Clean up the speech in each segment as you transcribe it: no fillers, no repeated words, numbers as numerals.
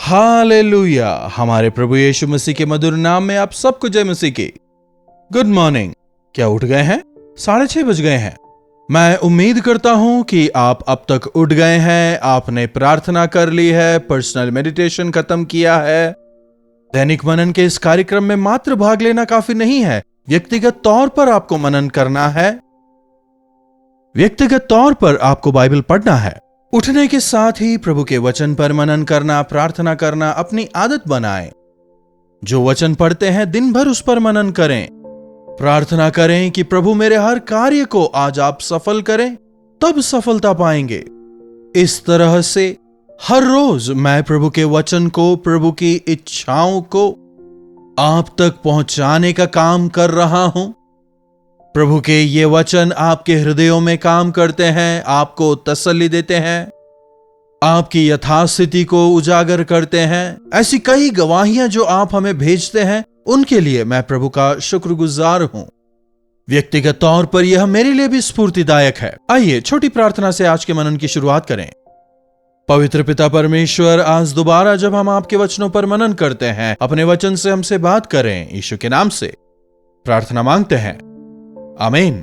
Hallelujah. हमारे प्रभु यीशु मसीह के मधुर नाम में आप सबको जय मसीह की। Good morning. क्या उठ गए हैं? 6:30 बज गए हैं। मैं उम्मीद करता हूं कि आप अब तक उठ गए हैं, आपने प्रार्थना कर ली है, पर्सनल मेडिटेशन खत्म किया है। दैनिक मनन के इस कार्यक्रम में मात्र भाग लेना काफी नहीं है, व्यक्तिगत तौर पर आपको मनन करना है। व्यक्तिगत तौर पर आपको बाइबल पढ़ना है। उठने के साथ ही प्रभु के वचन पर मनन करना, प्रार्थना करना अपनी आदत बनाएं। जो वचन पढ़ते हैं दिन भर उस पर मनन करें। प्रार्थना करें कि प्रभु मेरे हर कार्य को आज आप सफल करें, तब सफलता पाएंगे। इस तरह से हर रोज मैं प्रभु के वचन को, प्रभु की इच्छाओं को आप तक पहुंचाने का काम कर रहा हूं। प्रभु के ये वचन आपके हृदयों में काम करते हैं, आपको तसल्ली देते हैं, आपकी यथास्थिति को उजागर करते हैं। ऐसी कई गवाहियां जो आप हमें भेजते हैं, उनके लिए मैं प्रभु का शुक्रगुजार हूं। व्यक्तिगत तौर पर यह मेरे लिए भी स्फूर्तिदायक है। आइए छोटी प्रार्थना से आज के मनन की शुरुआत करें। पवित्र पिता परमेश्वर, आज दोबारा जब हम आपके वचनों पर मनन करते हैं, अपने वचन से हमसे बात करें। यीशु के नाम से प्रार्थना मांगते हैं, आमीन।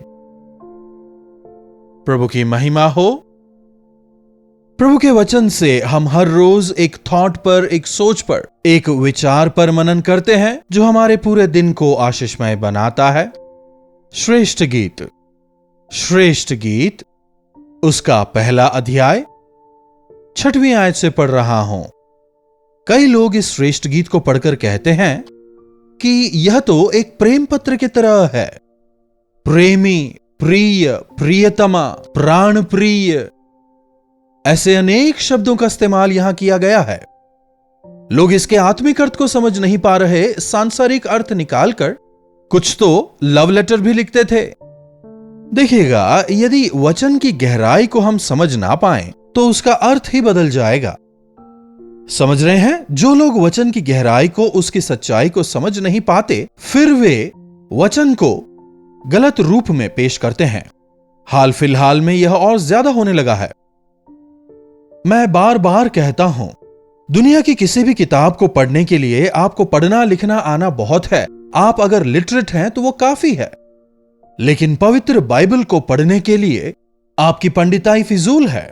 प्रभु की महिमा हो। प्रभु के वचन से हम हर रोज एक थॉट पर, एक सोच पर, एक विचार पर मनन करते हैं जो हमारे पूरे दिन को आशीषमय बनाता है। श्रेष्ठ गीत, श्रेष्ठ गीत उसका पहला अध्याय 6वीं आयत से पढ़ रहा हूं। कई लोग इस श्रेष्ठ गीत को पढ़कर कहते हैं कि यह तो एक प्रेम पत्र की तरह है। प्रेमी, प्रिय, प्रियतमा, प्राण प्रिय, ऐसे अनेक शब्दों का इस्तेमाल यहां किया गया है। लोग इसके आत्मिक अर्थ को समझ नहीं पा रहे, सांसारिक अर्थ निकालकर कुछ तो लव लेटर भी लिखते थे। देखिएगा, यदि वचन की गहराई को हम समझ ना पाएं तो उसका अर्थ ही बदल जाएगा। समझ रहे हैं? जो लोग वचन की गहराई को, उसकी सच्चाई को समझ नहीं पाते, फिर वे वचन को गलत रूप में पेश करते हैं। हाल फिलहाल में यह और ज्यादा होने लगा है। मैं बार बार कहता हूं, दुनिया की किसी भी किताब को पढ़ने के लिए आपको पढ़ना लिखना आना बहुत है। आप अगर लिटरेट हैं तो वो काफी है। लेकिन पवित्र बाइबल को पढ़ने के लिए आपकी पंडिताई फिजूल है।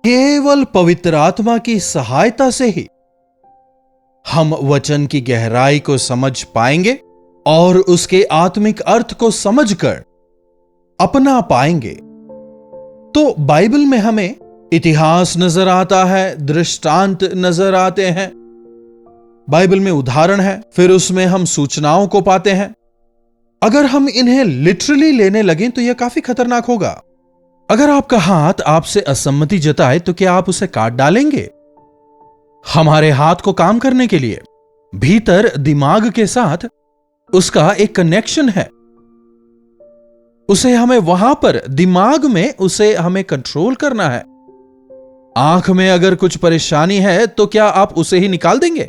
केवल पवित्र आत्मा की सहायता से ही हम वचन की गहराई को समझ पाएंगे और उसके आत्मिक अर्थ को समझकर अपना पाएंगे। तो बाइबल में हमें इतिहास नजर आता है, दृष्टांत नजर आते हैं, बाइबल में उदाहरण है, फिर उसमें हम सूचनाओं को पाते हैं। अगर हम इन्हें लिटरली लेने लगें तो यह काफी खतरनाक होगा। अगर आपका हाथ आपसे असम्मति जताए तो क्या आप उसे काट डालेंगे? हमारे हाथ को काम करने के लिए भीतर दिमाग के साथ उसका एक कनेक्शन है। उसे हमें वहां पर दिमाग में उसे हमें कंट्रोल करना है। आंख में अगर कुछ परेशानी है तो क्या आप उसे ही निकाल देंगे?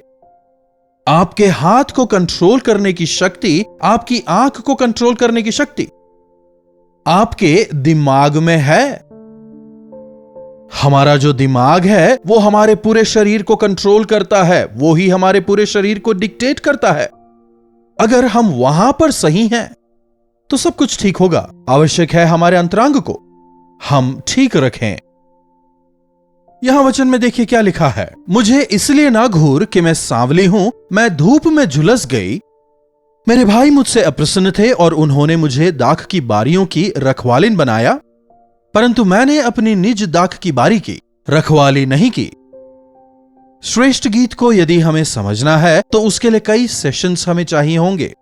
आपके हाथ को कंट्रोल करने की शक्ति, आपकी आंख को कंट्रोल करने की शक्ति आपके दिमाग में है। हमारा जो दिमाग है वो हमारे पूरे शरीर को कंट्रोल करता है, वो ही हमारे पूरे शरीर को डिक्टेट करता है। अगर हम वहां पर सही हैं तो सब कुछ ठीक होगा। आवश्यक है हमारे अंतरांग को हम ठीक रखें। यहां वचन में देखिए क्या लिखा है। मुझे इसलिए ना घूर कि मैं सांवली हूं, मैं धूप में झुलस गई। मेरे भाई मुझसे अप्रसन्न थे और उन्होंने मुझे दाख की बारियों की रखवालिन बनाया, परंतु मैंने अपनी निज दाख की बारी की, रखवाली नहीं की। श्रेष्ठ गीत को यदि हमें समझना है तो उसके लिए कई सेशंस हमें चाहिए होंगे।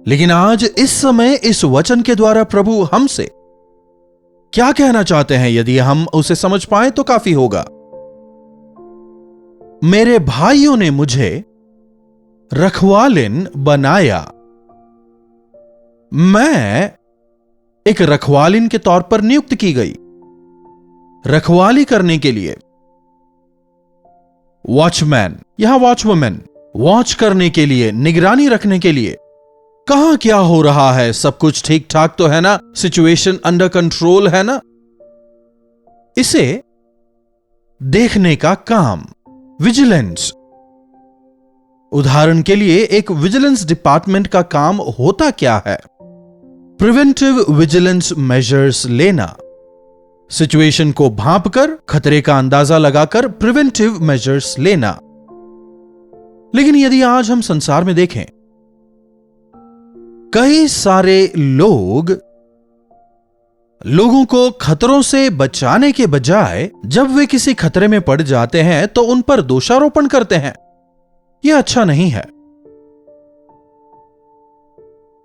लेकिन आज इस समय इस वचन के द्वारा प्रभु हमसे क्या कहना चाहते हैं, यदि हम उसे समझ पाए तो काफी होगा। मेरे भाइयों ने मुझे रखवालिन बनाया। मैं एक रखवालिन के तौर पर नियुक्त की गई, रखवाली करने के लिए। वॉचमैन, यहां वॉचवुमैन, वॉच करने के लिए, निगरानी रखने के लिए। कहां क्या हो रहा है? सब कुछ ठीक ठाक तो है ना? सिचुएशन अंडर कंट्रोल है ना? इसे देखने का काम विजिलेंस। उदाहरण के लिए एक विजिलेंस डिपार्टमेंट का काम होता क्या है? प्रिवेंटिव विजिलेंस मेजर्स लेना, सिचुएशन को भांपकर, खतरे का अंदाजा लगाकर प्रिवेंटिव मेजर्स लेना। लेकिन यदि आज हम संसार में देखें, कई सारे लोगों को खतरों से बचाने के बजाय जब वे किसी खतरे में पड़ जाते हैं तो उन पर दोषारोपण करते हैं। यह अच्छा नहीं है।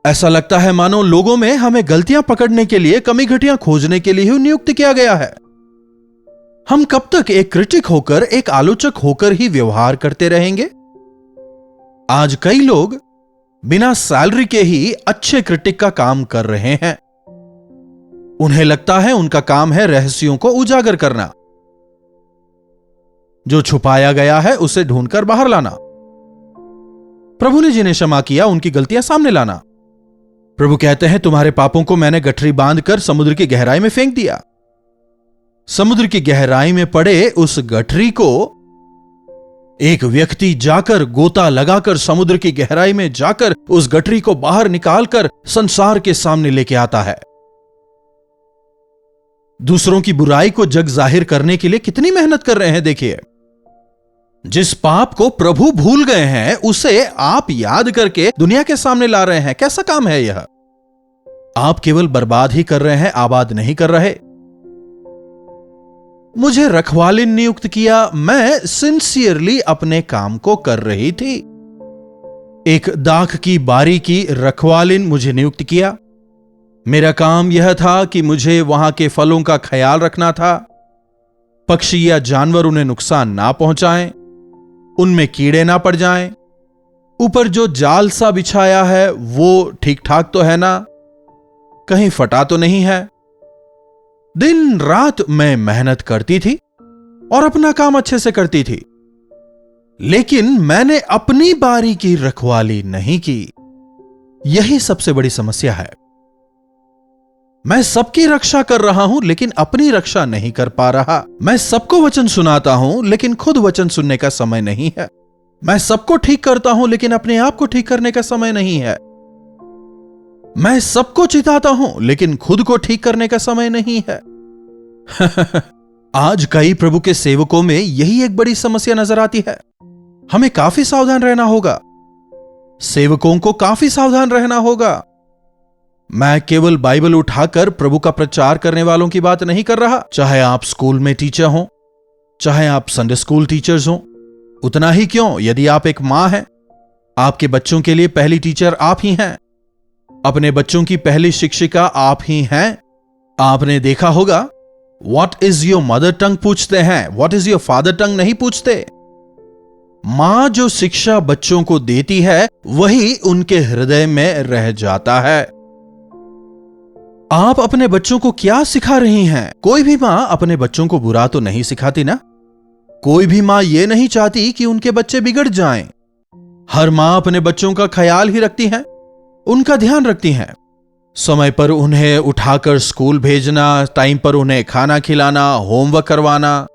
ऐसा लगता है मानो लोगों में हमें गलतियां पकड़ने के लिए, कमी घटियां खोजने के लिए ही नियुक्त किया गया है। हम कब तक एक क्रिटिक होकर, एक आलोचक होकर ही व्यवहार करते रहेंगे? आज कई लोग बिना सैलरी के ही अच्छे क्रिटिक का काम कर रहे हैं। उन्हें लगता है उनका काम है रहस्यों को उजागर करना, जो छुपाया गया है उसे ढूंढकर बाहर लाना। प्रभु ने जिन्हें क्षमा किया उनकी गलतियां सामने लाना। प्रभु कहते हैं, तुम्हारे पापों को मैंने गठरी बांधकर समुद्र की गहराई में फेंक दिया। समुद्र की गहराई में पड़े उस गठरी को एक व्यक्ति जाकर, गोता लगाकर, समुद्र की गहराई में जाकर उस गठरी को बाहर निकालकर संसार के सामने लेके आता है। दूसरों की बुराई को जग जाहिर करने के लिए कितनी मेहनत कर रहे हैं देखिए। जिस पाप को प्रभु भूल गए हैं उसे आप याद करके दुनिया के सामने ला रहे हैं। कैसा काम है यह? आप केवल बर्बाद ही कर रहे हैं, आबाद नहीं कर रहे। मुझे रखवालिन नियुक्त किया, मैं सिंसियरली अपने काम को कर रही थी। एक दाख की बारी की रखवालिन मुझे नियुक्त किया। मेरा काम यह था कि मुझे वहां के फलों का ख्याल रखना था, पक्षी या जानवर उन्हें नुकसान ना पहुंचाएं, उनमें कीड़े ना पड़ जाएं, ऊपर जो जाल सा बिछाया है वो ठीक ठाक तो है ना, कहीं फटा तो नहीं है। दिन रात मैं मेहनत करती थी और अपना काम अच्छे से करती थी, लेकिन मैंने अपनी बारी की रखवाली नहीं की। यही सबसे बड़ी समस्या है। मैं सबकी रक्षा कर रहा हूं लेकिन अपनी रक्षा नहीं कर पा रहा। मैं सबको वचन सुनाता हूं लेकिन खुद वचन सुनने का समय नहीं है। मैं सबको ठीक करता हूं लेकिन अपने आप को ठीक करने का समय नहीं है। मैं सबको चिताता हूं लेकिन खुद को ठीक करने का समय नहीं है। आज कई प्रभु के सेवकों में यही एक बड़ी समस्या नजर आती है। हमें काफी सावधान रहना होगा, सेवकों को काफी सावधान रहना होगा। मैं केवल बाइबल उठाकर प्रभु का प्रचार करने वालों की बात नहीं कर रहा। चाहे आप स्कूल में टीचर हो, चाहे आप संडे स्कूल टीचर्स हो, उतना ही क्यों, यदि आप एक मां हैं, आपके बच्चों के लिए पहली टीचर आप ही हैं, अपने बच्चों की पहली शिक्षिका आप ही हैं। आपने देखा होगा, what is your mother tongue पूछते हैं, व्हाट इज योर फादर टंग नहीं पूछते। मां जो शिक्षा बच्चों को देती है वही उनके हृदय में रह जाता है। आप अपने बच्चों को क्या सिखा रही हैं? कोई भी मां अपने बच्चों को बुरा तो नहीं सिखाती ना। कोई भी मां यह नहीं चाहती कि उनके बच्चे बिगड़ जाएं। हर मां अपने बच्चों का ख्याल ही रखती है, उनका ध्यान रखती हैं। समय पर उन्हें उठाकर स्कूल भेजना, टाइम पर उन्हें खाना खिलाना, होमवर्क करवाना,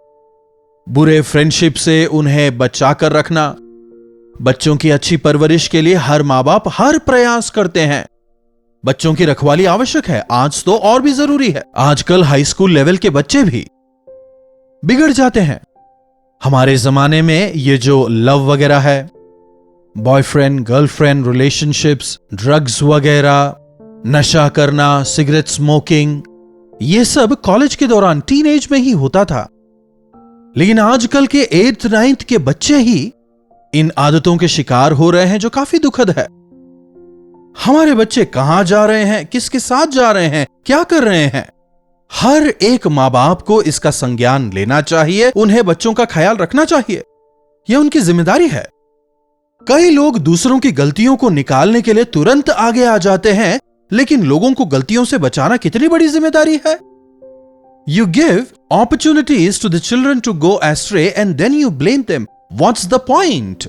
बुरे फ्रेंडशिप से उन्हें बचाकर रखना। बच्चों की अच्छी परवरिश के लिए हर मां बाप हर प्रयास करते हैं। बच्चों की रखवाली आवश्यक है, आज तो और भी जरूरी है। आजकल हाई स्कूल लेवल के बच्चे भी बिगड़ जाते हैं। हमारे जमाने में ये जो लव वगैरह है, बॉयफ्रेंड गर्लफ्रेंड रिलेशनशिप्स, ड्रग्स वगैरह, नशा करना, सिगरेट स्मोकिंग, ये सब कॉलेज के दौरान, टीनेज में ही होता था। लेकिन आजकल के 8th 9th के बच्चे ही इन आदतों के शिकार हो रहे हैं, जो काफी दुखद है। हमारे बच्चे कहां जा रहे हैं, किसके साथ जा रहे हैं, क्या कर रहे हैं, हर एक मां बाप को इसका संज्ञान लेना चाहिए। उन्हें बच्चों का ख्याल रखना चाहिए, यह उनकी जिम्मेदारी है। कई लोग दूसरों की गलतियों को निकालने के लिए तुरंत आगे आ जाते हैं, लेकिन लोगों को गलतियों से बचाना कितनी बड़ी जिम्मेदारी है। You give opportunities to the children to go astray and then you blame them. What's the point?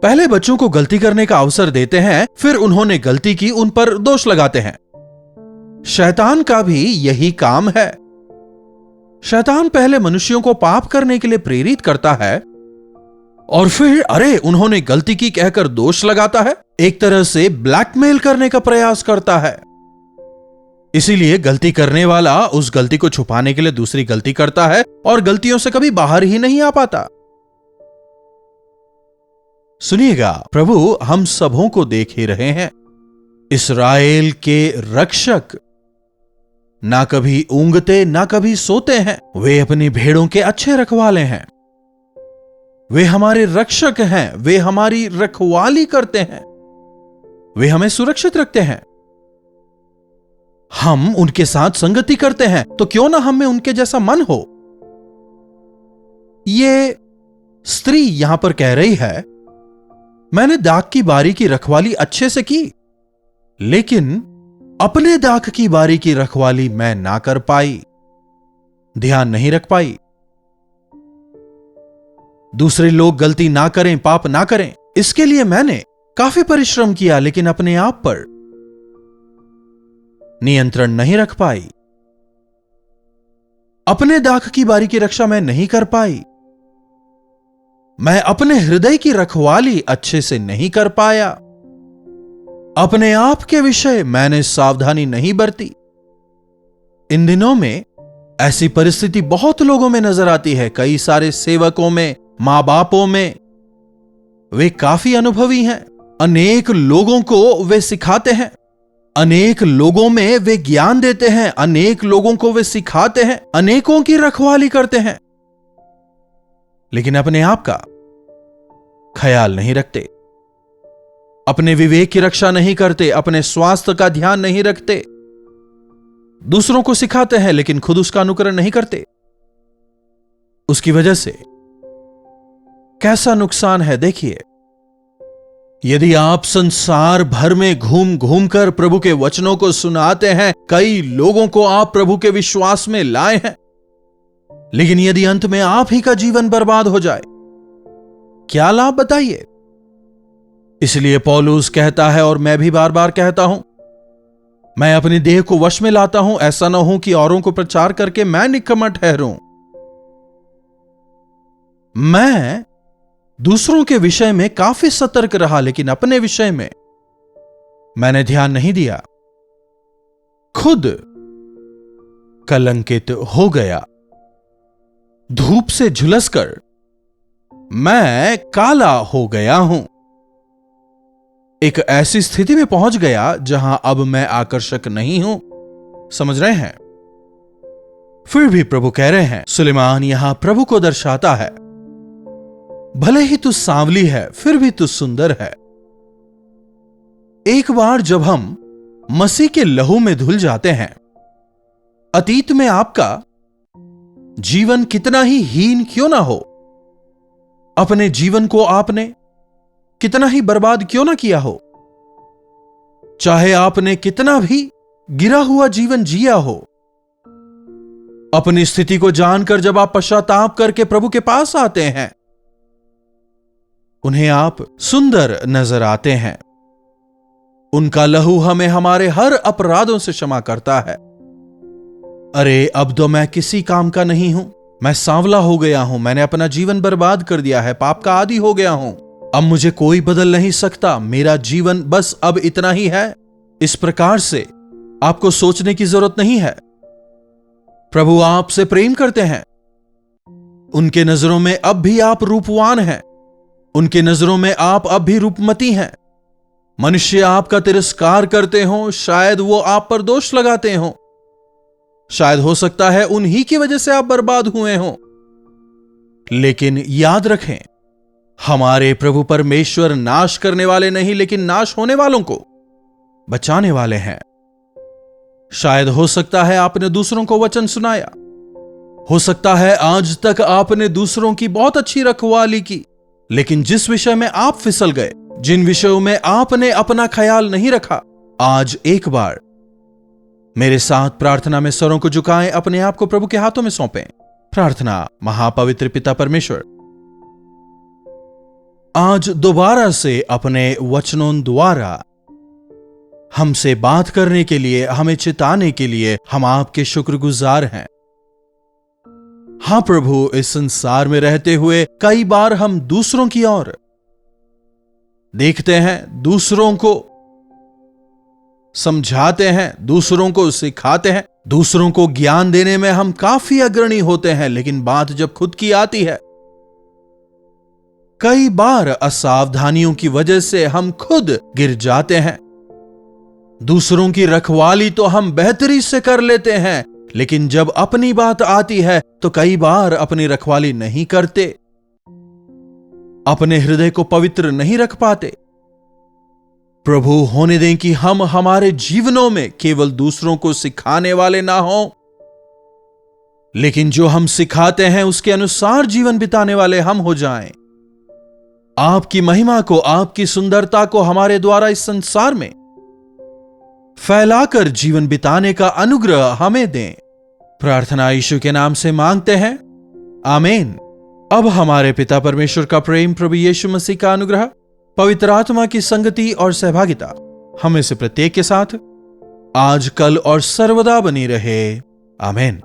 पहले बच्चों को गलती करने का अवसर देते हैं, फिर उन्होंने गलती की उन पर दोष लगाते हैं। शैतान का भी यही काम है। शैतान पहले मनुष्यों को पाप करने के लिए प्रेरित करता है, और फिर अरे उन्होंने गलती की कहकर दोष लगाता है, एक तरह से ब्लैकमेल करने का प्रयास करता है। इसीलिए गलती करने वाला उस गलती को छुपाने के लिए दूसरी गलती करता है और गलतियों से कभी बाहर ही नहीं आ पाता। सुनिएगा, प्रभु हम सबों को देख ही रहे हैं। इस्राएल के रक्षक ना कभी ऊंघते ना कभी सोते हैं। वे अपनी भेड़ों के अच्छे रखवाले हैं। वे हमारे रक्षक हैं। वे हमारी रखवाली करते हैं। वे हमें सुरक्षित रखते हैं। हम उनके साथ संगति करते हैं, तो क्यों ना हमें उनके जैसा मन हो। ये स्त्री यहां पर कह रही है, मैंने दाख की बारी की रखवाली अच्छे से की, लेकिन अपने दाख की बारी की रखवाली मैं ना कर पाई, ध्यान नहीं रख पाई। दूसरे लोग गलती ना करें, पाप ना करें, इसके लिए मैंने काफी परिश्रम किया, लेकिन अपने आप पर नियंत्रण नहीं रख पाई। अपने दाख की बारी की रक्षा मैं नहीं कर पाई। मैं अपने हृदय की रखवाली अच्छे से नहीं कर पाया। अपने आप के विषय मैंने सावधानी नहीं बरती। इन दिनों में ऐसी परिस्थिति बहुत लोगों में नजर आती है, कई सारे सेवकों में, मां बापों में। वे काफी अनुभवी हैं। अनेक लोगों को वे सिखाते हैं, अनेक लोगों में वे ज्ञान देते हैं, अनेक लोगों को वे सिखाते हैं, अनेकों की रखवाली करते हैं, लेकिन अपने आप का ख्याल नहीं रखते, अपने विवेक की रक्षा नहीं करते, अपने स्वास्थ्य का ध्यान नहीं रखते। दूसरों को सिखाते हैं लेकिन खुद उसका अनुकरण नहीं करते। उसकी वजह से कैसा नुकसान है देखिए। यदि आप संसार भर में घूम घूम कर प्रभु के वचनों को सुनाते हैं, कई लोगों को आप प्रभु के विश्वास में लाए हैं, लेकिन यदि अंत में आप ही का जीवन बर्बाद हो जाए, क्या लाभ बताइए। इसलिए पौलुस कहता है, और मैं भी बार बार कहता हूं, मैं अपनी देह को वश में लाता हूं, ऐसा न हो कि औरों को प्रचार करके मैं निकम्मा ठहरूं। मैं दूसरों के विषय में काफी सतर्क रहा, लेकिन अपने विषय में मैंने ध्यान नहीं दिया। खुद कलंकित हो गया। धूप से झुलसकर मैं काला हो गया हूं। एक ऐसी स्थिति में पहुंच गया जहां अब मैं आकर्षक नहीं हूं। समझ रहे हैं? फिर भी प्रभु कह रहे हैं, सुलेमान यहां प्रभु को दर्शाता है, भले ही तू सांवली है फिर भी तू सुंदर है। एक बार जब हम मसीह के लहू में धुल जाते हैं, अतीत में आपका जीवन कितना ही हीन क्यों ना हो, अपने जीवन को आपने कितना ही बर्बाद क्यों ना किया हो, चाहे आपने कितना भी गिरा हुआ जीवन जिया हो, अपनी स्थिति को जानकर जब आप पश्चाताप करके प्रभु के पास आते हैं, उन्हें आप सुंदर नजर आते हैं। उनका लहू हमें हमारे हर अपराधों से क्षमा करता है। अरे अब तो मैं किसी काम का नहीं हूं, मैं सांवला हो गया हूं, मैंने अपना जीवन बर्बाद कर दिया है, पाप का आदी हो गया हूं, अब मुझे कोई बदल नहीं सकता, मेरा जीवन बस अब इतना ही है। इस प्रकार से आपको सोचने की जरूरत नहीं है। प्रभु आपसे प्रेम करते हैं। उनके नजरों में अब भी आप रूपवान हैं। उनके नजरों में आप अब भी रूपमती हैं। मनुष्य आपका तिरस्कार करते हो, शायद वो आप पर दोष लगाते हो, शायद हो सकता है उन्हीं की वजह से आप बर्बाद हुए हो, लेकिन याद रखें, हमारे प्रभु परमेश्वर नाश करने वाले नहीं, लेकिन नाश होने वालों को बचाने वाले हैं। शायद हो सकता है आपने दूसरों को वचन सुनाया, हो सकता है आज तक आपने दूसरों की बहुत अच्छी रखवाली की, लेकिन जिस विषय में आप फिसल गए, जिन विषयों में आपने अपना ख्याल नहीं रखा, आज एक बार मेरे साथ प्रार्थना में सरों को झुकाएं, अपने आप को प्रभु के हाथों में सौंपें। प्रार्थना। महापवित्र पिता परमेश्वर, आज दोबारा से अपने वचनों द्वारा हमसे बात करने के लिए, हमें चिताने के लिए हम आपके शुक्रगुजार हैं। हाँ प्रभु, इस संसार में रहते हुए कई बार हम दूसरों की ओर देखते हैं, दूसरों को समझाते हैं, दूसरों को सिखाते हैं, दूसरों को ज्ञान देने में हम काफी अग्रणी होते हैं, लेकिन बात जब खुद की आती है, कई बार असावधानियों की वजह से हम खुद गिर जाते हैं। दूसरों की रखवाली तो हम बेहतरी से कर लेते हैं, लेकिन जब अपनी बात आती है तो कई बार अपनी रखवाली नहीं करते, अपने हृदय को पवित्र नहीं रख पाते। प्रभु, होने दें कि हम हमारे जीवनों में केवल दूसरों को सिखाने वाले ना हों, लेकिन जो हम सिखाते हैं उसके अनुसार जीवन बिताने वाले हम हो जाएं। आपकी महिमा को, आपकी सुंदरता को हमारे द्वारा इस संसार में फैलाकर जीवन बिताने का अनुग्रह हमें दें। प्रार्थना यीशु के नाम से मांगते हैं, आमीन। अब हमारे पिता परमेश्वर का प्रेम, प्रभु यीशु मसीह का अनुग्रह, पवित्र आत्मा की संगति और सहभागिता हमें से प्रत्येक के साथ आज, कल और सर्वदा बनी रहे, आमीन।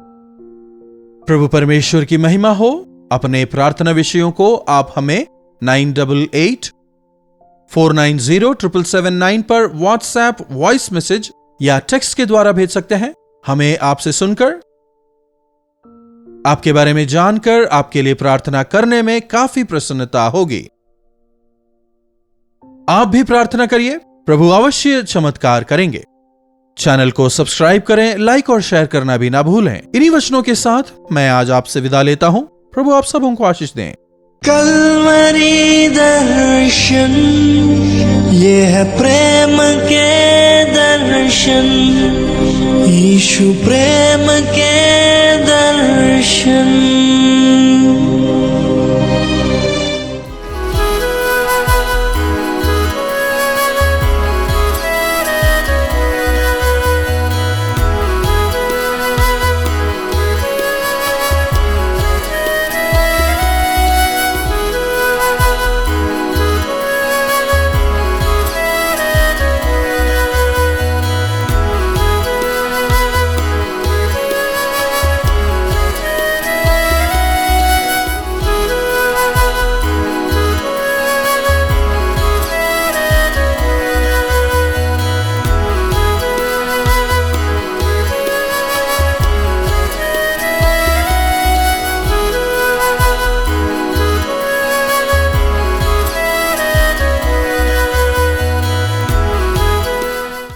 प्रभु परमेश्वर की महिमा हो। अपने प्रार्थना विषयों को आप हमें 9884907779 पर व्हाट्सएप वॉइस मैसेज या टेक्स्ट के द्वारा भेज सकते हैं। हमें आपसे सुनकर, आपके बारे में जानकर आपके लिए प्रार्थना करने में काफी प्रसन्नता होगी। आप भी प्रार्थना करिए, प्रभु अवश्य चमत्कार करेंगे। चैनल को सब्सक्राइब करें, लाइक और शेयर करना भी ना भूलें। इन्हीं वचनों के साथ मैं आज आपसे विदा लेता हूं। प्रभु आप सबों को आशीष दें। कल्वरी दर्शन, ये है प्रेम के दर्शन, यीशु प्रेम के दर्शन।